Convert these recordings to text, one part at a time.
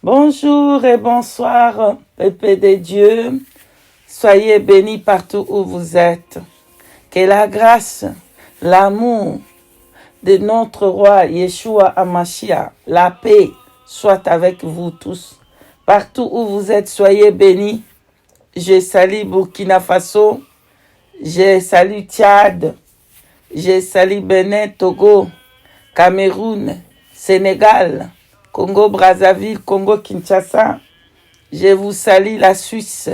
Bonjour et bonsoir, peuple de Dieu. Soyez bénis partout où vous êtes. Que la grâce, l'amour de notre roi Yeshua Hamashiach, la paix soit avec vous tous. Partout où vous êtes, soyez bénis. Je salue Burkina Faso, je salue Tchad, je salue Bénin, Togo, Cameroun, Sénégal, Congo-Brazzaville, Congo-Kinshasa. Je vous salue la Suisse,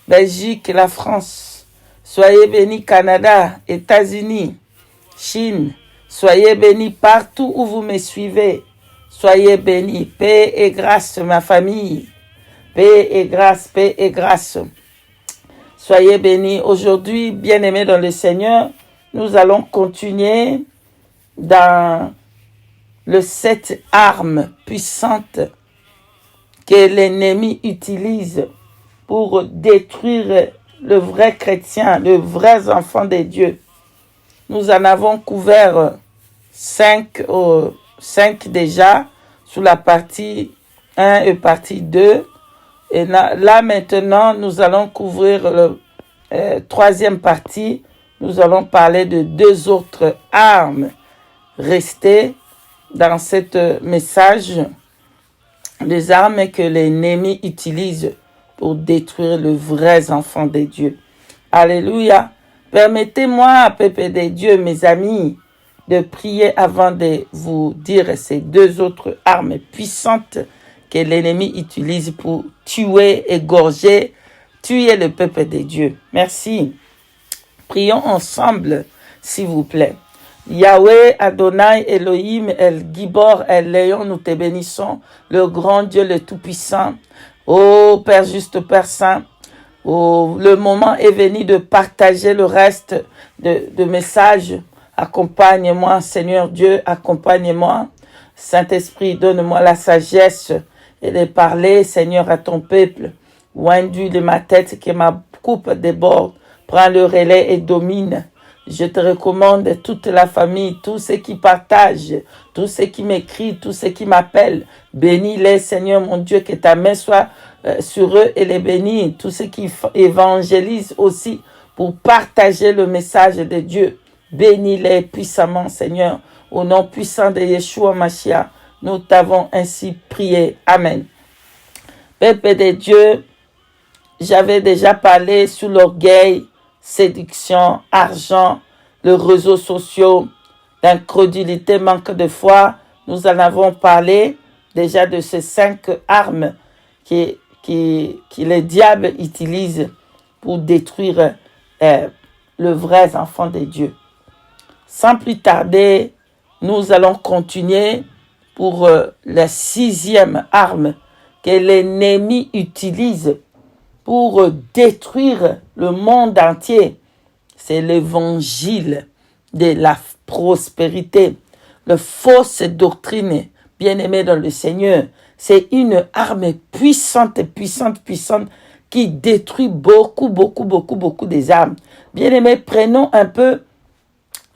Belgique et la France. Soyez bénis Canada, États-Unis, Chine. Soyez bénis partout où vous me suivez. Soyez bénis. Paix et grâce, ma famille. Paix et grâce, paix et grâce. Soyez bénis. Aujourd'hui, bien-aimés dans le Seigneur, nous allons continuer dans les 7 armes puissantes que l'ennemi utilise pour détruire le vrai chrétien, le vrai enfant de Dieu. Nous en avons couvert 5 déjà sous la partie 1 et partie 2. Et là maintenant, nous allons couvrir la troisième partie. Nous allons parler de 2 autres armes. Restez dans ce message, les armes que l'ennemi utilise pour détruire le vrai enfant de Dieu. Alléluia. Permettez-moi, peuple de Dieu, mes amis, de prier avant de vous dire ces 2 autres armes puissantes que l'ennemi utilise pour tuer, égorger, tuer le peuple de Dieu. Merci. Prions ensemble, s'il vous plaît. Yahweh, Adonai, Elohim, El Gibor, El Léon, nous te bénissons, le grand Dieu, le Tout-Puissant. Ô Père juste, Père Saint, le moment est venu de partager le reste de messages. Accompagne-moi, Seigneur Dieu, accompagne-moi. Saint-Esprit, donne-moi la sagesse et de parler, Seigneur, à ton peuple. Oindus de ma tête, que ma coupe déborde. Prends le relais et domine. Je te recommande toute la famille, tous ceux qui partagent, tous ceux qui m'écrivent, tous ceux qui m'appellent. Bénis-les, Seigneur mon Dieu, que ta main soit sur eux et les bénis. Tous ceux qui évangélisent aussi pour partager le message de Dieu. Bénis-les puissamment, Seigneur. Au nom puissant de Yeshua Mashiach, nous t'avons ainsi prié. Amen. Peuple de Dieu, j'avais déjà parlé sur l'orgueil, séduction, argent, les réseaux sociaux, l'incrédulité, manque de foi. Nous en avons parlé déjà de ces 5 armes que les diables utilisent pour détruire le vrai enfant de Dieu. Sans plus tarder, nous allons continuer pour la 6e arme que l'ennemi utilise pour détruire le monde entier. C'est l'évangile de la prospérité, la fausse doctrine, bien-aimé dans le Seigneur. C'est une arme puissante, puissante, puissante qui détruit beaucoup des âmes. Bien-aimé, prenons un peu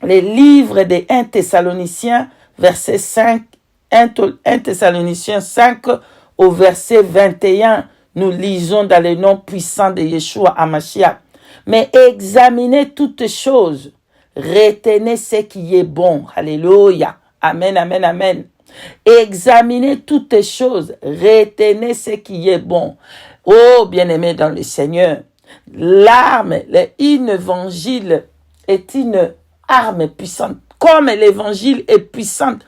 les livres des 1 Thessaloniciens, verset 5, 1 Thessaloniciens 5 au verset 21. Nous lisons dans le nom puissant de Yeshua Hamashiach. Mais examinez toutes choses. Retenez ce qui est bon. Alléluia. Amen, amen, amen. Examinez toutes choses. Retenez ce qui est bon. Oh, bien-aimé dans le Seigneur, l'arme, une évangile est une arme puissante. Comme l'évangile est puissante,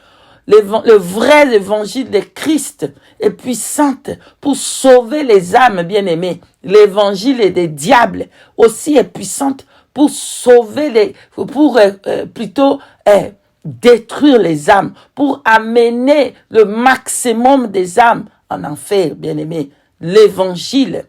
le vrai évangile de Christ est puissante pour sauver les âmes, bien-aimées. L'évangile des diables aussi est puissante pour sauver détruire les âmes, pour amener le maximum des âmes en enfer, bien-aimés. L'évangile,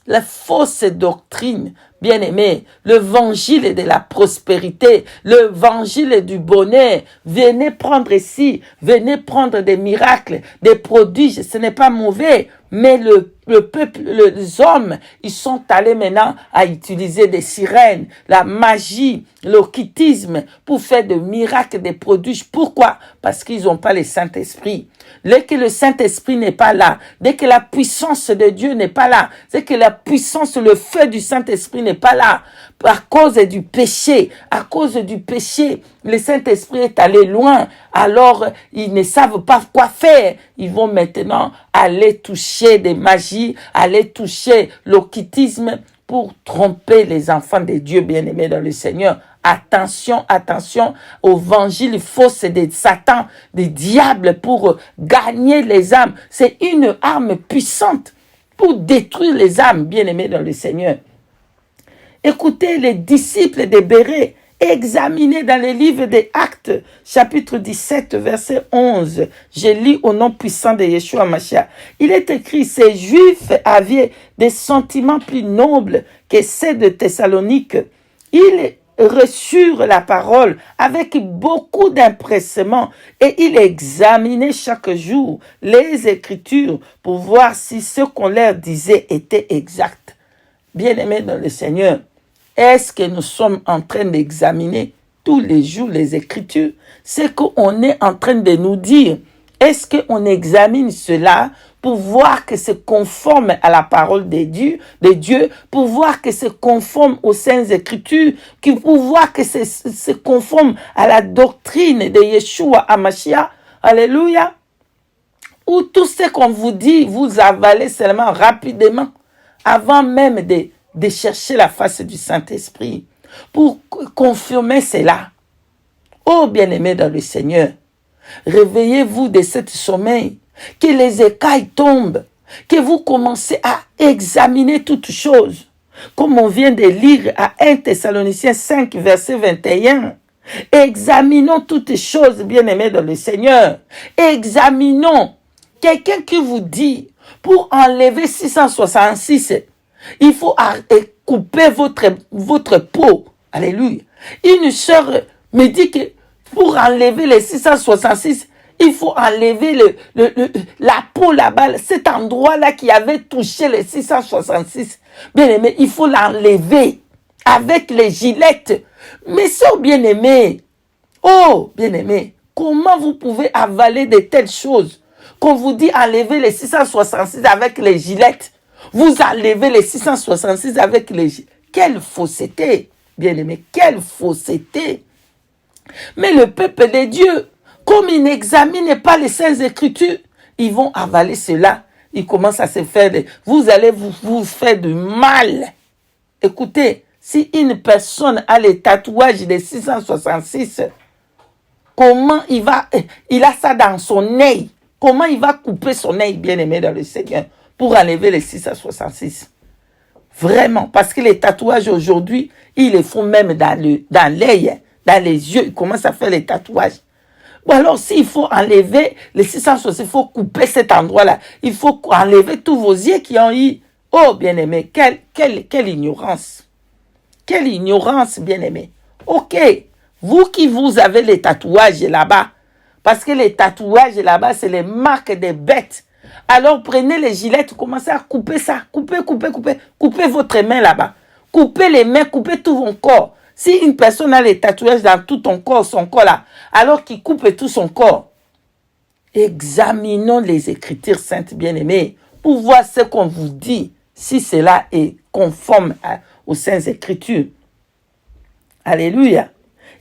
la fausse doctrine, bien-aimés, l'évangile de la prospérité, l'évangile du bonheur. Venez prendre ici, venez prendre des miracles, des prodiges. Ce n'est pas mauvais, mais le peuple, les hommes, ils sont allés maintenant à utiliser des sirènes, la magie, l'occultisme pour faire des miracles, des prodiges. Pourquoi? Parce qu'ils n'ont pas le Saint-Esprit. Dès que le Saint-Esprit n'est pas là, dès que la puissance de Dieu n'est pas là, dès que la puissance, le feu du Saint-Esprit n'est pas là, à cause du péché, le Saint-Esprit est allé loin, alors ils ne savent pas quoi faire. Ils vont maintenant aller toucher des magies, aller toucher l'occultisme pour tromper les enfants de Dieu bien-aimés dans le Seigneur. Attention, attention au évangile faux de Satan, des diables pour gagner les âmes. C'est une arme puissante pour détruire les âmes bien-aimés dans le Seigneur. Écoutez les disciples de Bérée, examinez dans les livres des Actes, chapitre 17, verset 11. Je lis au nom puissant de Yeshua Mashiach. Il est écrit, ces Juifs avaient des sentiments plus nobles que ceux de Thessalonique. Ils reçurent la parole avec beaucoup d'empressement et ils examinaient chaque jour les Écritures pour voir si ce qu'on leur disait était exact. Bien-aimés dans le Seigneur, est-ce que nous sommes en train d'examiner tous les jours les Écritures? C'est qu'on est en train de nous dire. Est-ce qu'on examine cela pour voir que c'est conforme à la parole de Dieu, pour voir que c'est conforme aux Saintes Écritures, pour voir que c'est conforme à la doctrine de Yeshua HaMashiach? Alléluia. Ou tout ce qu'on vous dit, vous avalez seulement rapidement, avant même de chercher la face du Saint-Esprit, pour confirmer cela. Oh bien-aimés dans le Seigneur, réveillez-vous de ce sommeil, que les écailles tombent, que vous commencez à examiner toutes choses, comme on vient de lire à 1 Thessaloniciens 5, verset 21. Examinons toutes choses, bien-aimés dans le Seigneur. Examinons. Quelqu'un qui vous dit, pour enlever 666, il faut couper votre peau. Alléluia. Une sœur me dit que pour enlever les 666, il faut enlever la peau là-bas, cet endroit-là qui avait touché les 666. Bien aimé, il faut l'enlever avec les gilettes. Mais sœurs bien-aimées, oh bien-aimés, comment vous pouvez avaler de telles choses? Qu'on vous dit enlever les 666 avec les gilettes. Vous enlevez les 666 avec les gilettes. Quelle fausseté, bien-aimés, quelle fausseté. Mais le peuple de Dieu, comme ils n'examinent pas les Saintes Écritures, ils vont avaler cela. Ils commencent à se faire vous allez vous faire du mal. Écoutez, si une personne a les tatouages des 666, comment il a ça dans son œil. Comment il va couper son œil, bien-aimé dans le Seigneur, pour enlever les 666? Vraiment, parce que les tatouages aujourd'hui, ils les font même dans l'œil, dans les yeux. Ils commencent à faire les tatouages. Ou alors, s'il faut enlever les 666, il faut couper cet endroit-là. Il faut enlever tous vos yeux qui ont eu. Oh, bien-aimé, quelle ignorance. Quelle ignorance, bien-aimé. Ok, vous qui vous avez les tatouages là-bas, parce que les tatouages là-bas, c'est les marques des bêtes. Alors prenez les gilettes, commencez à couper ça. Coupez votre main là-bas. Coupez les mains, coupez tout votre corps. Si une personne a les tatouages dans tout ton corps, son corps là, alors qu'il coupe tout son corps. Examinons les Écritures saintes bien-aimées pour voir ce qu'on vous dit, si cela est conforme aux Saintes Écritures. Alléluia.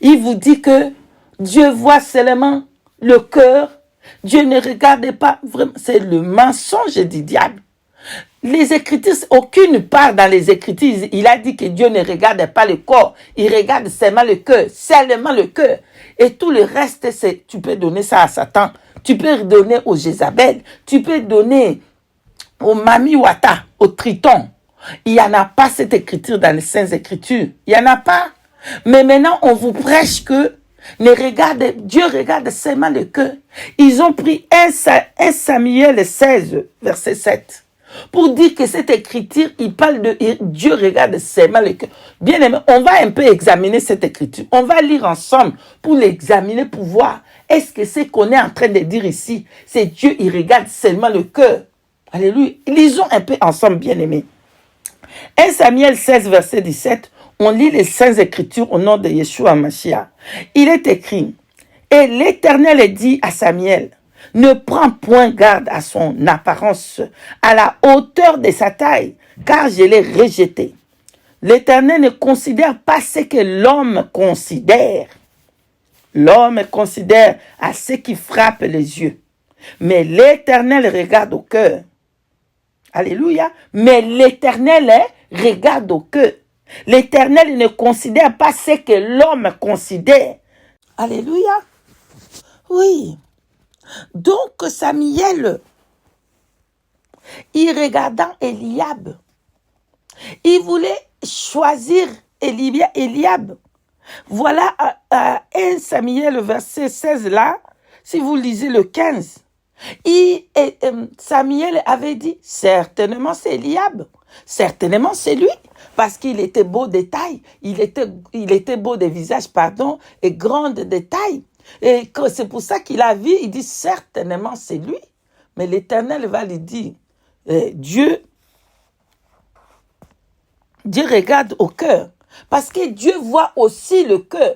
Il vous dit que Dieu voit seulement le cœur. Dieu ne regarde pas vraiment. C'est le mensonge du diable. Les Écritures, aucune part dans les Écritures, il a dit que Dieu ne regarde pas le corps. Il regarde seulement le cœur. Seulement le cœur. Et tout le reste, tu peux donner ça à Satan. Tu peux donner aux Jézabel. Tu peux donner aux Mami Wata, aux Tritons. Il n'y en a pas cette écriture dans les Saintes Écritures. Il n'y en a pas. Mais maintenant, on vous prêche que Dieu regarde seulement le cœur. Ils ont pris 1 Samuel 16, verset 7. Pour dire que cette écriture, il parle de Dieu regarde seulement le cœur. Bien aimé, on va un peu examiner cette écriture. On va lire ensemble pour l'examiner, pour voir. Est-ce que ce qu'on est en train de dire ici, c'est Dieu, il regarde seulement le cœur? Alléluia. Lisons un peu ensemble, bien-aimés. 1 Samuel 16, verset 17, on lit les Saintes Écritures au nom de Yeshua Mashiach. Il est écrit, « Et l'Éternel dit à Samuel, ne prends point garde à son apparence, à la hauteur de sa taille, car je l'ai rejeté. L'Éternel ne considère pas ce que l'homme considère. L'homme considère à ce qui frappe les yeux. Mais l'Éternel regarde au cœur. » Alléluia. Mais l'Éternel regarde au cœur. L'Éternel ne considère pas ce que l'homme considère. Alléluia. Oui. Donc Samuel, il regardant Eliab, il voulait choisir Eliab. Voilà 1 Samuel verset 16 là, si vous lisez le 15. Samuel avait dit, certainement c'est Eliab, certainement c'est lui, parce qu'il était beau de taille, il était beau de visage, pardon, et grand de taille. Et c'est pour ça qu'il a vu, il dit, certainement c'est lui. Mais l'Éternel va lui dire, Dieu regarde au cœur, parce que Dieu voit aussi le cœur.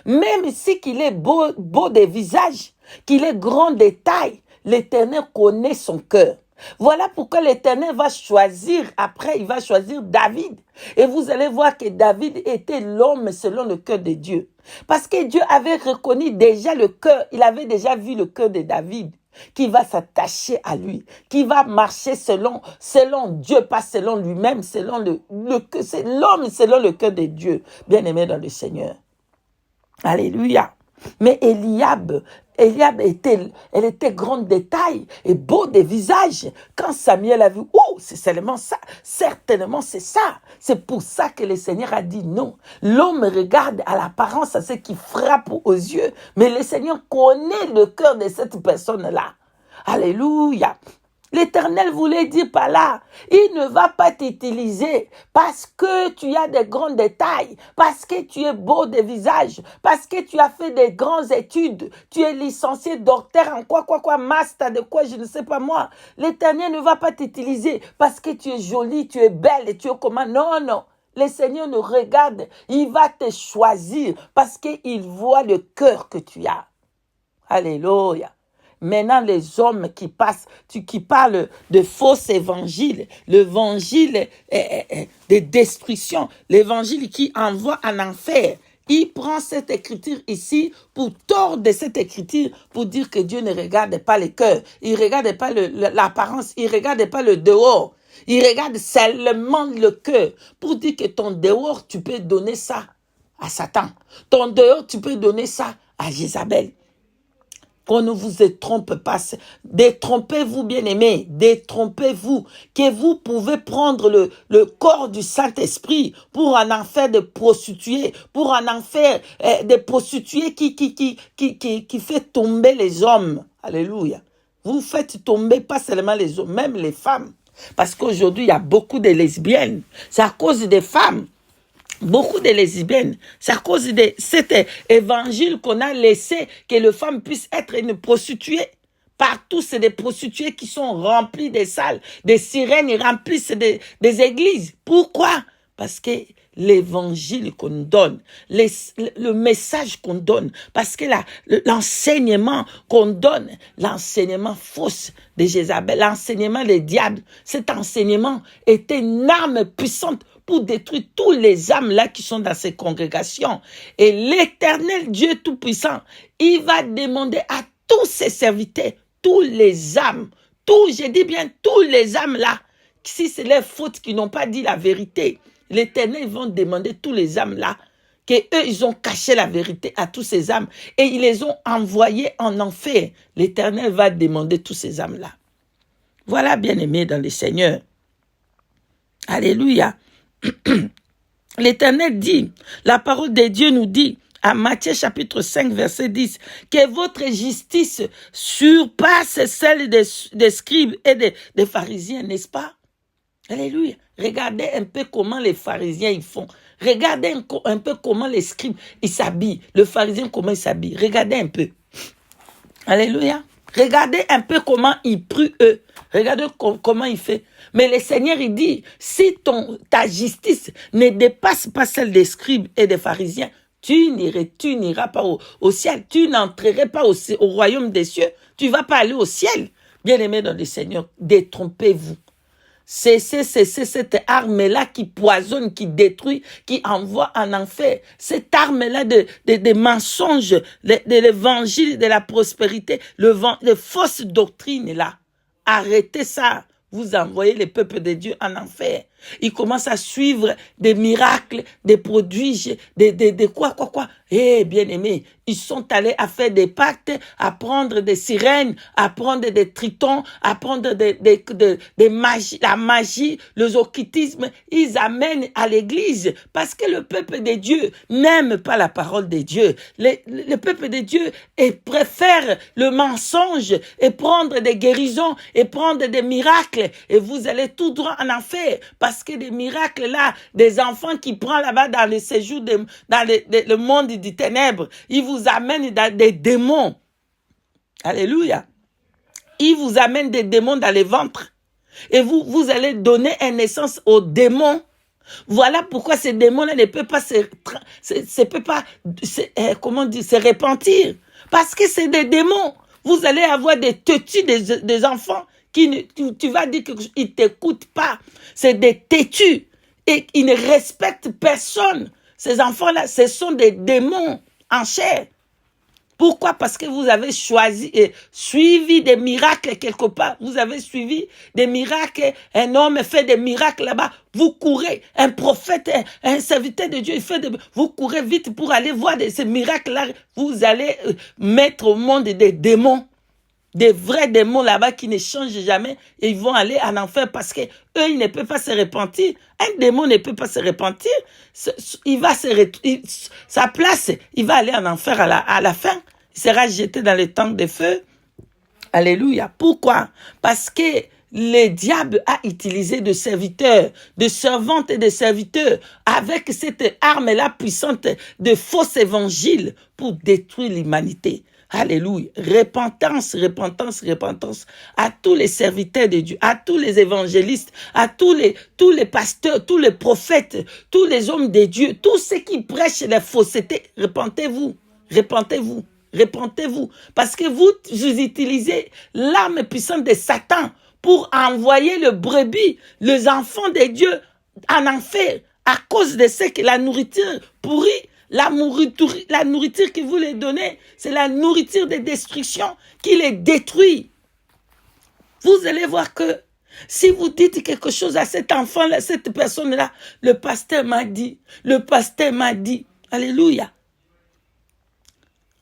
Même si qu'il est beau de visage, qu'il est grand de taille, l'Éternel connaît son cœur. Voilà pourquoi l'Éternel va choisir, après il va choisir David. Et vous allez voir que David était l'homme selon le cœur de Dieu. Parce que Dieu avait reconnu déjà le cœur, il avait déjà vu le cœur de David, qui va s'attacher à lui, qui va marcher selon Dieu, pas selon lui-même, selon c'est l'homme selon le cœur de Dieu, bien-aimé dans le Seigneur. Alléluia. Mais Eliab était grande de taille et beau de visage. Quand Samuel a vu, oh, c'est seulement ça, certainement c'est ça. C'est pour ça que le Seigneur a dit non. L'homme regarde à l'apparence, à ce qui frappe aux yeux, mais le Seigneur connaît le cœur de cette personne-là. Alléluia. L'Éternel voulait dire par là, il ne va pas t'utiliser parce que tu as des grandes tailles, parce que tu es beau de visage, parce que tu as fait des grandes études, tu es licencié docteur en quoi, master de quoi, je ne sais pas moi. L'Éternel ne va pas t'utiliser parce que tu es jolie, tu es belle et tu es comment. Non. Le Seigneur nous regarde, il va te choisir parce qu'il voit le cœur que tu as. Alléluia. Maintenant, les hommes qui parlent de faux évangiles, l'évangile de destruction, l'évangile qui envoie en enfer, il prend cette écriture ici pour tordre cette écriture pour dire que Dieu ne regarde pas le cœur, il ne regarde pas l'apparence, il ne regarde pas le dehors, il regarde seulement le cœur pour dire que ton dehors, tu peux donner ça à Satan, ton dehors, tu peux donner ça à Jézabel. Qu'on ne vous trompe pas. Détrompez-vous, bien-aimés. Détrompez-vous. Que vous pouvez prendre le corps du Saint-Esprit pour en faire des prostituées, pour en faire des prostituées qui fait tomber les hommes. Alléluia. Vous faites tomber pas seulement les hommes, même les femmes. Parce qu'aujourd'hui, il y a beaucoup de lesbiennes. C'est à cause des femmes. Beaucoup de lesbiennes, c'est à cause de cet évangile qu'on a laissé que les femmes puissent être une prostituée. Partout, c'est des prostituées qui sont remplies des salles, des sirènes, ils remplissent des églises. Pourquoi? Parce que l'évangile qu'on donne, le message qu'on donne, parce que l'enseignement qu'on donne, l'enseignement fausse de Jézabel, l'enseignement des diables, cet enseignement est une arme puissante pour détruire tous les âmes là qui sont dans ces congrégations. Et l'Éternel Dieu Tout-Puissant, il va demander à tous ses serviteurs, tous les âmes, je dis bien tous les âmes là, si c'est les fautes qui n'ont pas dit la vérité, l'Éternel va demander tous les âmes là, qu'eux ils ont caché la vérité à tous ces âmes et ils les ont envoyés en enfer. L'Éternel va demander tous ces âmes là. Voilà, bien-aimés dans le Seigneur. Alléluia. L'Éternel dit, la parole de Dieu nous dit, à Matthieu chapitre 5, verset 10, que votre justice surpasse celle des scribes et des pharisiens, n'est-ce pas? Alléluia. Regardez un peu comment les pharisiens ils font. Regardez un peu comment les scribes ils s'habillent. Le pharisien comment il s'habille. Regardez un peu. Alléluia. Regardez un peu comment ils prient eux. Regardez comment il fait. Mais le Seigneur, il dit, si ta justice ne dépasse pas celle des scribes et des pharisiens, tu n'iras pas au ciel. Tu n'entrerais pas au royaume des cieux. Tu ne vas pas aller au ciel. Bien-aimés dans le Seigneur, détrompez-vous. C'est cette arme-là qui poisonne, qui détruit, qui envoie en enfer. Cette arme-là de mensonges, de l'évangile, de la prospérité, les fausses doctrines-là. Arrêtez ça. Vous envoyez les peuples de Dieu en enfer. Ils commencent à suivre des miracles, des prodiges, des quoi. Eh, bien aimés, ils sont allés à faire des pactes, à prendre des sirènes, à prendre des tritons, à prendre des magies, la magie, le occultisme. Ils amènent à l'église parce que le peuple de Dieu n'aime pas la parole de Dieu. Le peuple de Dieu préfère le mensonge et prendre des guérisons et prendre des miracles. Et vous allez tout droit en enfer parce que des miracles là, des enfants qui prennent là-bas dans le séjour, dans le monde des ténèbres, ils vous amènent dans des démons. Alléluia. Ils vous amènent des démons dans les ventres. Et vous allez donner une naissance aux démons. Voilà pourquoi ces démons-là ne peuvent pas se repentir. Parce que c'est des démons. Vous allez avoir des têtus, des enfants qui tu vas dire qu'ils ne t'écoutent pas. C'est des têtus et ils ne respectent personne. Ces enfants-là, ce sont des démons en chair. Pourquoi? Parce que vous avez choisi et suivi des miracles quelque part. Vous avez suivi des miracles. Un homme fait des miracles là-bas. Vous courez. Un prophète, un serviteur de Dieu, vous courez vite pour aller voir ces miracles-là. Vous allez mettre au monde des démons. Des vrais démons là-bas qui ne changent jamais et ils vont aller en enfer parce que eux ils ne peuvent pas se repentir. Un démon ne peut pas se repentir. Il va sa place, il va aller en enfer à la fin. Il sera jeté dans les temps de feu. Alléluia. Pourquoi? Parce que le diable a utilisé de serviteurs, de servantes et de serviteurs avec cette arme-là puissante de faux évangiles pour détruire l'humanité. Alléluia. Repentance à tous les serviteurs de Dieu, à tous les évangélistes, à tous les pasteurs, tous les prophètes, tous les hommes de Dieu, tous ceux qui prêchent la fausseté. Repentez-vous. Parce que vous utilisez l'arme puissante de Satan pour envoyer le brebis, les enfants de Dieu en enfer à cause de ce que la nourriture pourrie. La nourriture que vous les donnez, c'est la nourriture de destruction qui les détruit. Vous allez voir que si vous dites quelque chose à cet enfant-là, cette personne-là, le pasteur m'a dit, alléluia.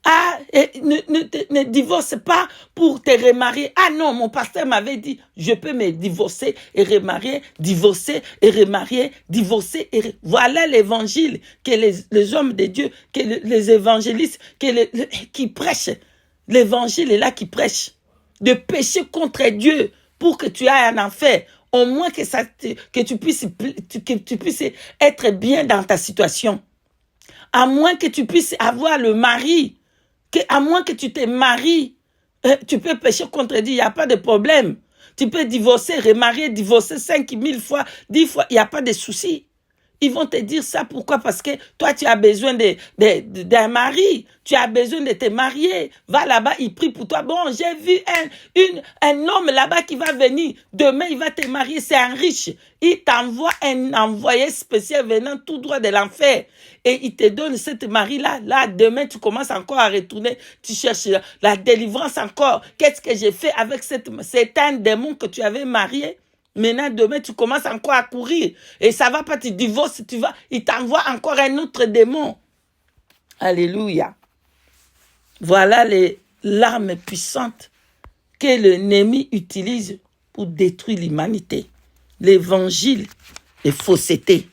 Ah, ne divorce pas pour te remarier. Ah non, mon pasteur m'avait dit, je peux me divorcer et remarier, divorcer et remarier, divorcer et voilà l'évangile que les hommes de Dieu, que les évangélistes, qui prêchent. L'évangile est là qui prêche. De pécher contre Dieu pour que tu ailles en enfer. Au moins que tu puisses être bien dans ta situation. À moins que tu puisses avoir le mari. À moins que tu te maries, tu peux pécher contre Dieu, il n'y a pas de problème. Tu peux divorcer, remarier, divorcer 5000 fois, 10 fois, il n'y a pas de souci. Ils vont te dire ça, pourquoi? Parce que toi, tu as besoin d'un mari, tu as besoin de te marier. Va là-bas, il prie pour toi. Bon, j'ai vu un homme là-bas qui va venir. Demain, il va te marier, c'est un riche. Il t'envoie un envoyé spécial venant tout droit de l'enfer. Et il te donne cette mari-là. Là, demain, tu commences encore à retourner. Tu cherches la délivrance encore. Qu'est-ce que j'ai fait avec c'est un démon que tu avais marié? Maintenant, demain, tu commences encore à courir. Et ça va pas, tu divorces, il t'envoie encore un autre démon. Alléluia. Voilà l'arme puissante que l'ennemi utilise pour détruire l'humanité. L'évangile et fausseté.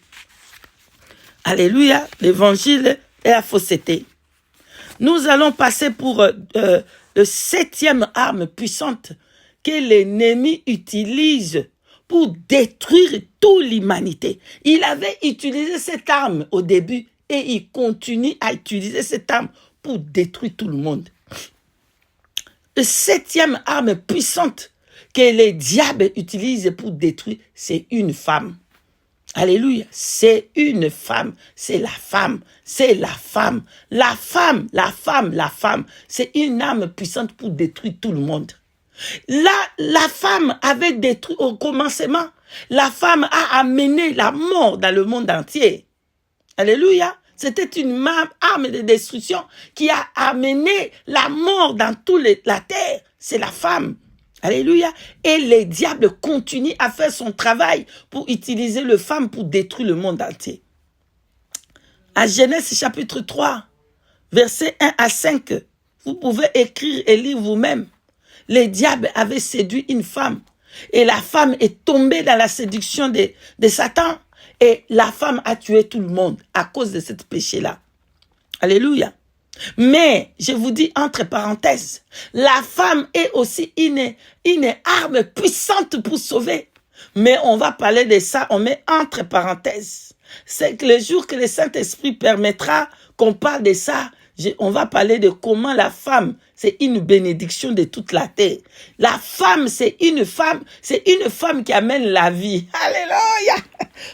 Alléluia. L'évangile et la fausseté. Nous allons passer pour le 7e arme puissante que l'ennemi utilise pour détruire toute l'humanité. Il avait utilisé cette arme au début et il continue à utiliser cette arme pour détruire tout le monde. La septième arme puissante que les diables utilisent pour détruire, c'est une femme. Alléluia. C'est une femme. C'est la femme. C'est la femme. La femme. La femme. La femme. C'est une arme puissante pour détruire tout le monde. La femme avait détruit au commencement. La femme a amené la mort dans le monde entier. Alléluia. C'était une arme de destruction qui a amené la mort dans toute la terre. C'est la femme. Alléluia. Et les diables continuent à faire son travail pour utiliser les femmes pour détruire le monde entier. À Genèse chapitre 3, versets 1 à 5, vous pouvez écrire et lire vous-même. Les diables avaient séduit une femme. Et la femme est tombée dans la séduction de Satan. Et la femme a tué tout le monde à cause de ce péché-là. Alléluia. Mais, je vous dis entre parenthèses, la femme est aussi une arme puissante pour sauver. Mais on va parler de ça, on met entre parenthèses. C'est que le jour que le Saint-Esprit permettra qu'on parle de ça, on va parler de comment la femme, c'est une bénédiction de toute la terre. La femme, c'est une femme qui amène la vie. Alléluia!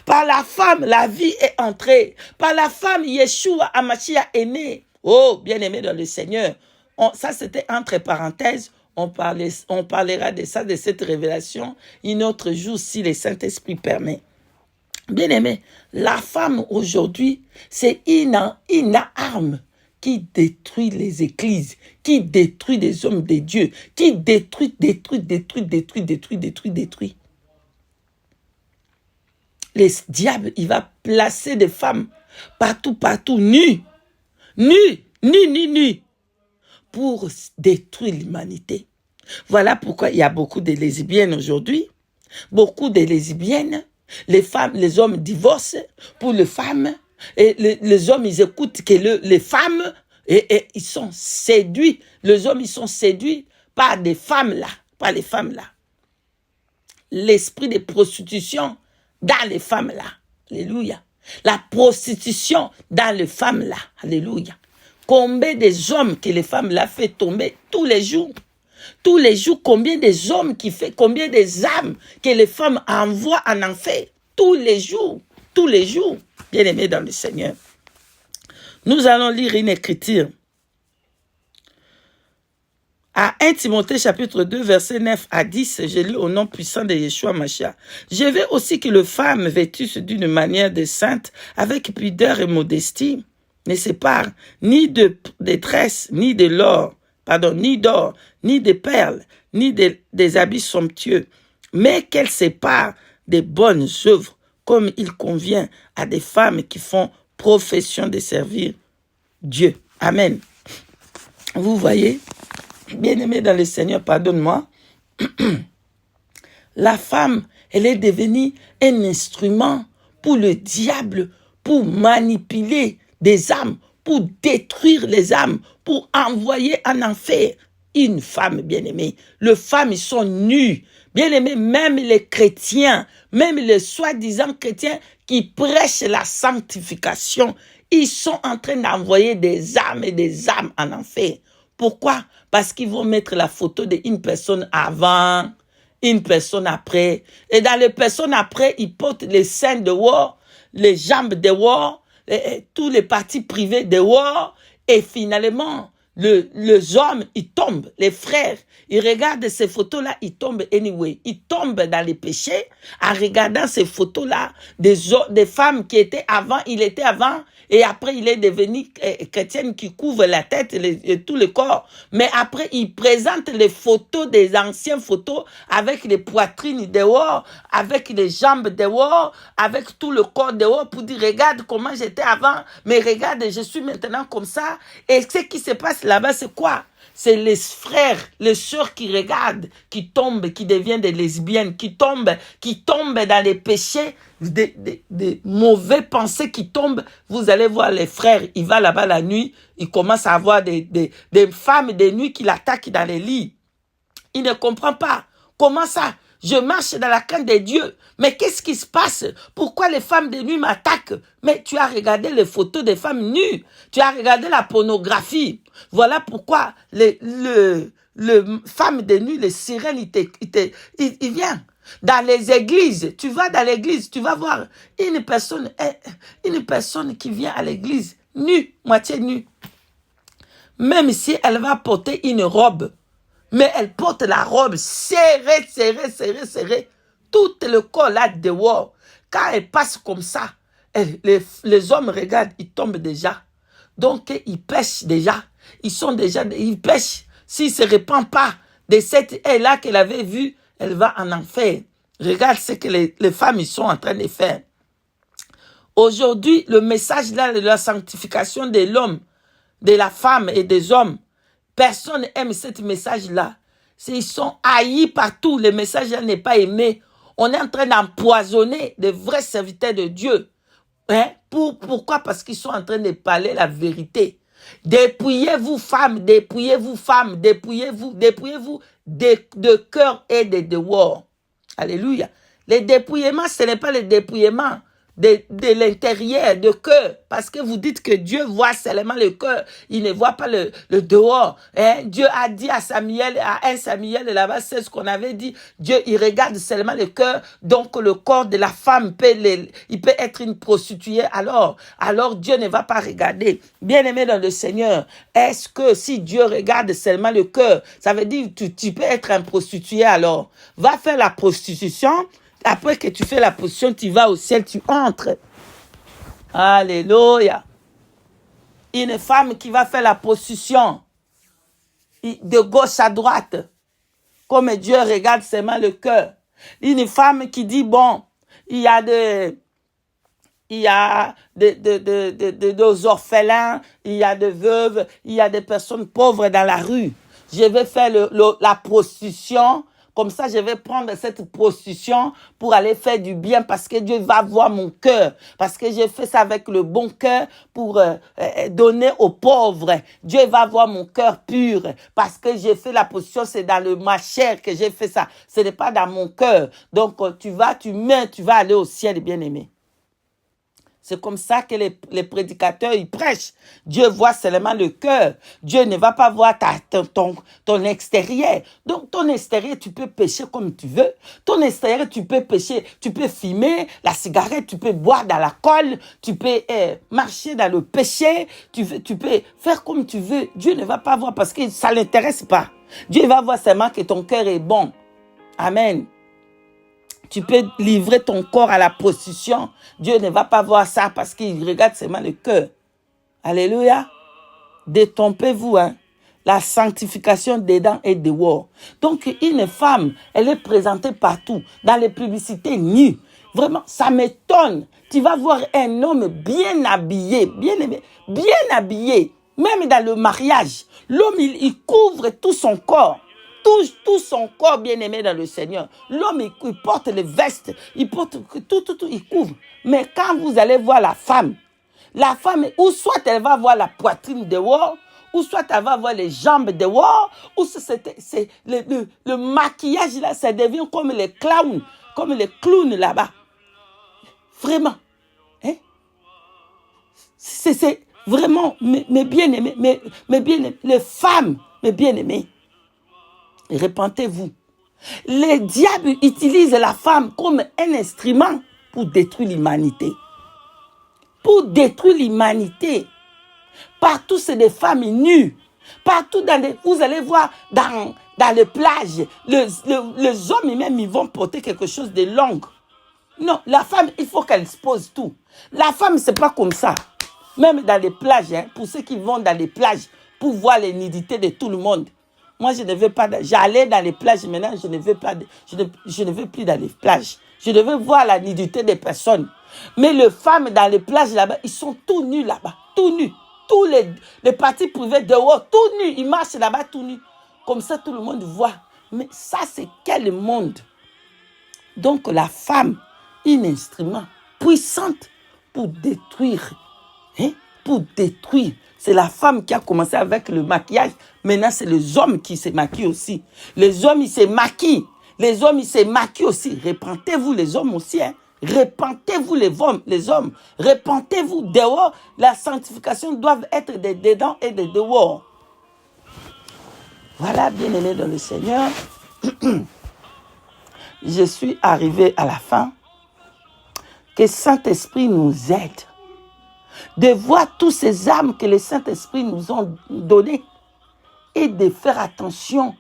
Par la femme, la vie est entrée. Par la femme, Yeshua Hamashiach est né. Oh, bien-aimé dans le Seigneur. Ça, c'était entre parenthèses. On parlera de ça, de cette révélation, un autre jour, si le Saint-Esprit permet. Bien-aimé, la femme aujourd'hui, c'est une arme qui détruit les églises, qui détruit les hommes de Dieu, qui détruit. Les diables, il va placer des femmes partout, nues, pour détruire l'humanité. Voilà pourquoi il y a beaucoup de lesbiennes aujourd'hui, beaucoup de lesbiennes, les hommes divorcent pour les femmes, et les hommes, ils écoutent que les femmes, et ils sont séduits. Les hommes, ils sont séduits par des femmes-là, par les femmes-là. L'esprit de prostitution dans les femmes-là. Alléluia. La prostitution dans les femmes-là. Alléluia. Combien des hommes que les femmes-là fait tomber tous les jours. Tous les jours, combien des hommes combien des âmes que les femmes envoient en enfer. Tous les jours. Bien-aimés dans le Seigneur. Nous allons lire une écriture. À 1 Timothée chapitre 2, verset 9 à 10, je lis au nom puissant de Yeshua Mashiach. Je veux aussi que les femmes vêtues d'une manière de sainte, avec pudeur et modestie, ne séparent ni de tresses, ni d'or, ni de perles, ni des habits somptueux, mais qu'elles séparent des bonnes œuvres, comme il convient à des femmes qui font profession de servir Dieu. Amen. Vous voyez, bien-aimés dans le Seigneur, pardonne-moi, la femme, elle est devenue un instrument pour le diable, pour manipuler des âmes, pour détruire les âmes, pour envoyer en enfer une femme bien-aimée. Les femmes, ils sont nues. Bien-aimés, même les chrétiens, même les soi-disant chrétiens qui prêchent la sanctification, ils sont en train d'envoyer des âmes et des âmes en enfer. Pourquoi? Parce qu'ils vont mettre la photo d'une personne avant, une personne après. Et dans les personnes après, ils portent les seins dehors, les jambes dehors, tous les parties privées dehors. Et finalement, les hommes, ils tombent. Les frères, ils regardent ces photos-là, ils tombent anyway. Ils tombent dans les péchés en regardant ces photos-là des femmes qui étaient avant, il était avant, et après il est devenu chrétienne qui couvre la tête et tout le corps. Mais après, il présente les photos des anciennes photos avec les poitrines dehors, avec les jambes dehors, avec tout le corps dehors pour dire, regarde comment j'étais avant, mais regarde, je suis maintenant comme ça. Et ce qui se passe là-bas, c'est quoi? C'est les frères, les sœurs qui regardent, qui tombent, qui deviennent des lesbiennes, qui tombent dans les péchés, des mauvais pensées qui tombent. Vous allez voir les frères, il va là-bas la nuit, il commence à avoir des femmes de nuit qui l'attaquent dans les lits. Il ne comprend pas. Comment ça? Je marche dans la crainte de Dieu. Mais qu'est-ce qui se passe? Pourquoi les femmes de nuit m'attaquent? Mais tu as regardé les photos des femmes nues. Tu as regardé la pornographie. Voilà pourquoi le femme de nuit, les sirènes, il vient. Dans les églises, tu vas dans l'église, tu vas voir une personne qui vient à l'église, nue, moitié nue. Même si elle va porter une robe, mais elle porte la robe serrée, tout le corps là dehors. Quand elle passe comme ça, les hommes regardent, ils tombent déjà. Donc, ils pêchent déjà. Ils pêchent. S'ils ne se répandent pas de cette haie-là qu'elle avait vue, elle va en enfer. Regarde ce que les femmes ils sont en train de faire. Aujourd'hui, le message là de la sanctification de l'homme, de la femme et des hommes, personne n'aime ce message-là. Ils sont haïs partout. Le message là n'est pas aimé. On est en train d'empoisonner de vrais serviteurs de Dieu. Hein? Pourquoi? Parce qu'ils sont en train de parler la vérité. Dépouillez-vous, femmes, dépouillez-vous, femmes, dépouillez-vous de cœur et de dehors. Alléluia. Le dépouillement, ce n'est pas le dépouillement de l'intérieur, de cœur. Parce que vous dites que Dieu voit seulement le cœur. Il ne voit pas le dehors. Hein? Dieu a dit à Samuel, à 1 Samuel, là-bas, c'est ce qu'on avait dit. Dieu, il regarde seulement le cœur. Donc, le corps de la femme il peut être une prostituée. Alors Dieu ne va pas regarder. Bien-aimé dans le Seigneur, est-ce que si Dieu regarde seulement le cœur, ça veut dire que tu peux être un prostitué alors? Va faire la prostitution. Après que tu fais la position, tu vas au ciel, tu entres. Alléluia. Une femme qui va faire la position de gauche à droite, comme Dieu regarde seulement le cœur. Une femme qui dit, bon, il y a des orphelins, il y a des veuves, il y a des personnes pauvres dans la rue. Je vais faire la prostitution. Comme ça, je vais prendre cette prostitution pour aller faire du bien parce que Dieu va voir mon cœur. Parce que j'ai fait ça avec le bon cœur pour donner aux pauvres. Dieu va voir mon cœur pur. Parce que j'ai fait la prostitution, c'est dans ma chair que j'ai fait ça. Ce n'est pas dans mon cœur. Donc, tu vas aller au ciel, bien-aimé. C'est comme ça que les prédicateurs, ils prêchent. Dieu voit seulement le cœur. Dieu ne va pas voir ton extérieur. Donc, ton extérieur, tu peux pécher comme tu veux. Ton extérieur, tu peux pécher. Tu peux fumer la cigarette, tu peux boire dans la colle, tu peux marcher dans le péché, tu peux faire comme tu veux. Dieu ne va pas voir parce que ça ne l'intéresse pas. Dieu va voir seulement que ton cœur est bon. Amen. Tu peux livrer ton corps à la prostitution. Dieu ne va pas voir ça parce qu'il regarde seulement le cœur. Alléluia. Détrompez-vous, hein. La sanctification dedans et dehors. Donc, une femme, elle est présentée partout, dans les publicités nues. Vraiment, ça m'étonne. Tu vas voir un homme bien habillé, bien aimé, bien habillé. Même dans le mariage, l'homme, il couvre tout son corps. Tout son corps bien-aimé dans le Seigneur. L'homme, il porte les vestes, il porte tout, il couvre. Mais quand vous allez voir la femme, ou soit elle va voir la poitrine dehors, ou soit elle va voir les jambes dehors, ou c'est le maquillage là, ça devient comme les clowns là-bas. Vraiment. Hein? C'est vraiment, mes bien-aimés, mes bien-aimés, les femmes, mes bien-aimés. Répentez-vous. Les diables utilisent la femme comme un instrument pour détruire l'humanité. Pour détruire l'humanité. Partout, c'est des femmes nues. Partout, vous allez voir dans les plages, les hommes même, ils vont porter quelque chose de long. Non, la femme, il faut qu'elle se pose tout. La femme, c'est pas comme ça. Même dans les plages, hein, pour ceux qui vont dans les plages, pour voir les nudités de tout le monde. Moi, je ne veux pas. J'allais dans les plages, maintenant, je ne veux plus dans les plages. Je devais voir la nudité des personnes. Mais les femmes dans les plages là-bas, ils sont tout nus là-bas. Tout nus. Tous les parties privées dehors, tout nus. Ils marchent là-bas tout nus. Comme ça, tout le monde voit. Mais ça, c'est quel monde? Donc, la femme, un instrument puissant pour détruire. Hein? Pour détruire. C'est la femme qui a commencé avec le maquillage. Maintenant, c'est les hommes qui se maquillent aussi. Les hommes, ils se maquillent. Les hommes, ils se maquillent aussi. Répentez-vous, les hommes aussi. Hein? Répentez-vous, les hommes. Répentez-vous. Dehors, la sanctification doit être des dedans et des dehors. Voilà, bien-aimés dans le Seigneur, je suis arrivé à la fin. Que Saint-Esprit nous aide de voir tous ces âmes que le Saint-Esprit nous ont données et de faire attention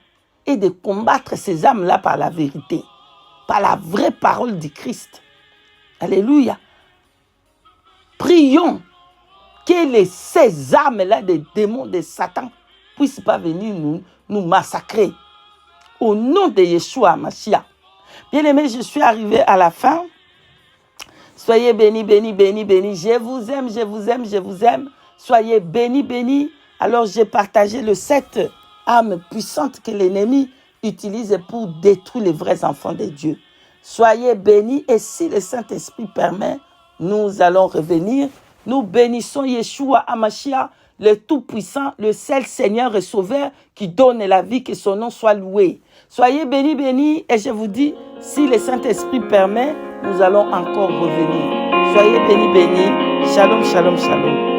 et de combattre ces âmes-là par la vérité, par la vraie parole du Christ. Alléluia. Prions que ces âmes-là des démons de Satan ne puissent pas venir nous massacrer. Au nom de Yeshua Mashiach. Bien-aimés, je suis arrivé à la fin. Soyez bénis, bénis, bénis, bénis. Je vous aime, je vous aime, je vous aime. Soyez bénis, bénis. Alors, j'ai partagé les 7 armes puissantes que l'ennemi utilise pour détruire les vrais enfants de Dieu. Soyez bénis et si le Saint-Esprit permet, nous allons revenir. Nous bénissons Yeshua Hamashiach, le Tout-Puissant, le seul Seigneur et Sauveur qui donne la vie, que son nom soit loué. Soyez bénis, bénis, et je vous dis, si le Saint-Esprit permet, nous allons encore revenir. Soyez bénis, bénis. Shalom, shalom, shalom.